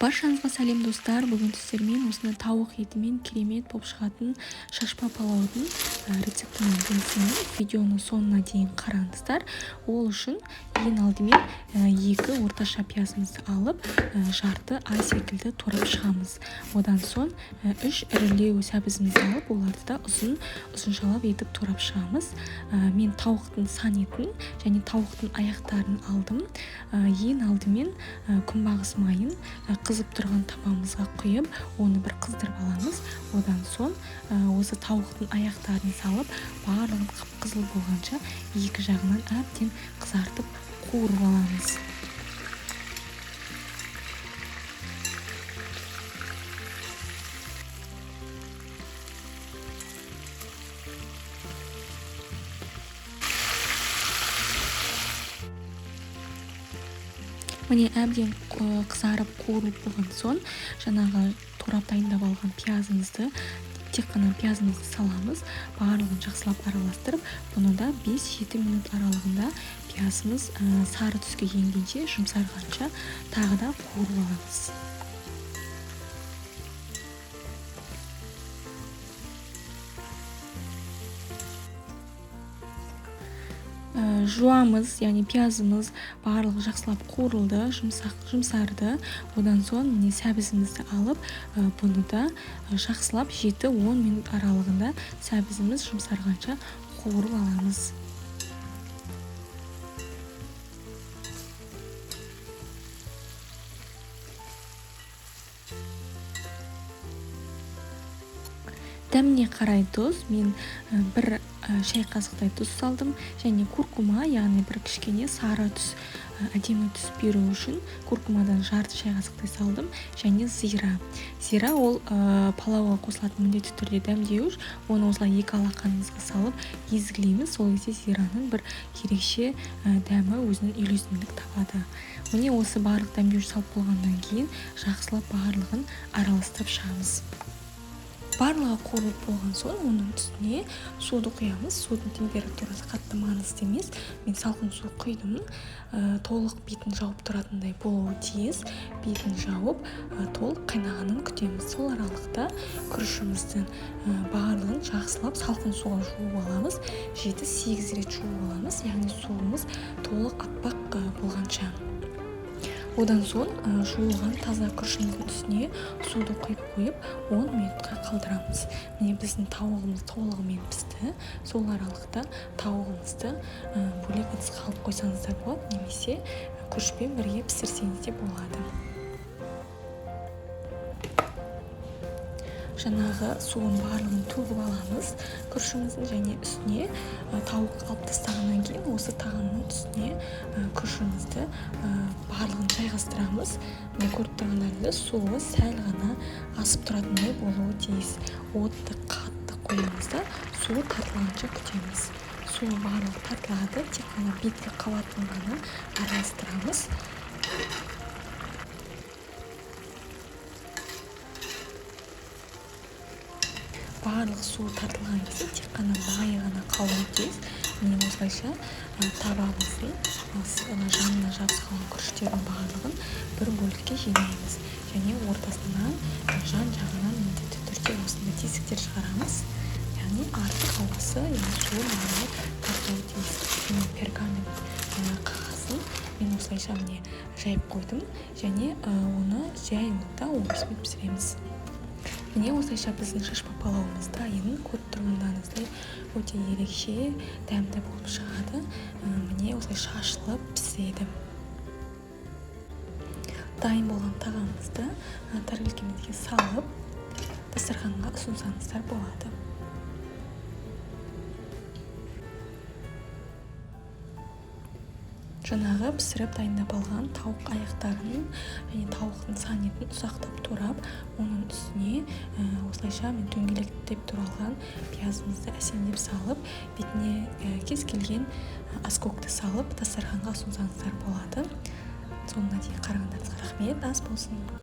Баршаңызға сәлем достар. Бүгін сіздермен осындай тауық етімен керемет болып шығатын шашпа палаудың рецептімен бөлісемін. Видеоны соңына дейін қараңыздар. Ол үшін ең алдымен екі орташа пиязымызды алып, жарты ай секілді турап шығамыз. Одан соң 3 ірілеу сәбізімізді алып, оларды да ұзыншалап етіп турап шығамыз. Мен тауықтың сан етін және тауықтың аяқтарын алдым. Ең алдымен күнбағыс майын қызып тұрған табамызға құйып, оны бір қыздырып аламыз. Одан соң осы тауықтың аяқтарын салып, барлығын қып-қызыл болғанша екі жағынан әбден қызартып қуырып аламыз. Міне әбден қызарып қуырылып болған соң, жаңағы турап дайындап алған пиязымызды, тек қана пиязымызды саламыз. Барлығын жақсылап араластырып, бұны да 5-7 минут аралығында пиязымыз сары түске енгенше, жұмсарғанша тағы да қуырып аламыз. Жуамыз, яғни пиязымыз барлығы жақсылап қуырылды, жұмсарды. Одан соң сәбізімізді алып, бұны да жақсылап 7-10 минут аралығында сәбізіміз жұмсарғанша қуырып аламыз. Дәміне қарай тұз, мен бір шай қасықтай тұз салдым, және куркума, яғни бір кішкене сары түс, әдемі түс беру үшін куркумадан жарты шай қасықтай салдым, және зира. Зира ол палауға қосылатын міндетті түрде дәмдеуіш, оны осылай екі алақанымызға салып езгілейміз. Сол кезде зираның бір ерекше дәмі өзінің үйлесімділік табады. Міне осы барлық дәмдеуіш салып болғаннан кейін жақсылап барлығын араластырып шығамыз. Барлығы қуырылып болған соң, оның үстіне суды құямыз. Судың температурасы қатты маңызды емес. Мен салқын су құйдым. Толық бетін жауып тұратындай болуы тиіс. Бетін жауып, толық қайнағанын күтеміз. Сол аралықта күрішіміздің барлығын жақсылап салқын суға жуып аламыз. 7-8 рет жуып аламыз. Яғни суымыз толық аппақ болғанша. Одан соң жуылған таза күрішіміздің үстіне суды қойып 10 минутқа қалдырамыз. Міне біздің тауығымыз толығымен пісті. Сол аралықта тауығымызды бөлек ыдысқа алып қойсаңыздар болады, немесе күрішпен бірге пісірсеңіз де болады. Жаңағы суын барлығын төгіп аламыз күрішіміздің, және үстіне тауық алып тастағаннан кейін осы тағамның үстіне күрішімізді барлығын жайғастырамыз. Міне көріп тұрғандарыңыздай суы сәл ғана асып тұратындай болуы тиіс. Отты қатты қоямыз да суы тартылғанша күтеміз. Суы барлығы тартылады, тек қана беткі қабатын ғана араластырамыз. Барлық суы тартылған кезде тек қана майы ғана қалуы тиіс. Міне осылайша табағымыздың жанына жабысқан күріштердің барлығын бір бөлікке жинаймыз. Және ортасынан жан-жағынан міндетті түрде осындай тесіктер шығарамыз. Яғни артық ауасы, суы барлығы тартылуы тиіс. Пергамент қағазын мен осылайша жайып қойдым, және оны жай отта 15 минут пісіреміз. Міне осылайша біздің шашпа палауымыз дайын. Көріп тұрғандарыңыздай өте ерекше дәмді болып шығады. Міне осылай шашылып піседі. Дайын болған тағамымызды тарелкемізге салып, дастарханға ұсынсаңыздар болады. Жаңағы пісіріп дайындап алған тауық аяқтарының және тауықтың сан етін ұсақтап турап, оның үстіне осылайша мен дөңгелектеп туралған пиязымызды әсемдеп салып, бетіне кез келген аскөкті салып, дастарханға ұсынсаңыздар болады. Соңына дейін қарағандарыңызға рахмет, ас болсын.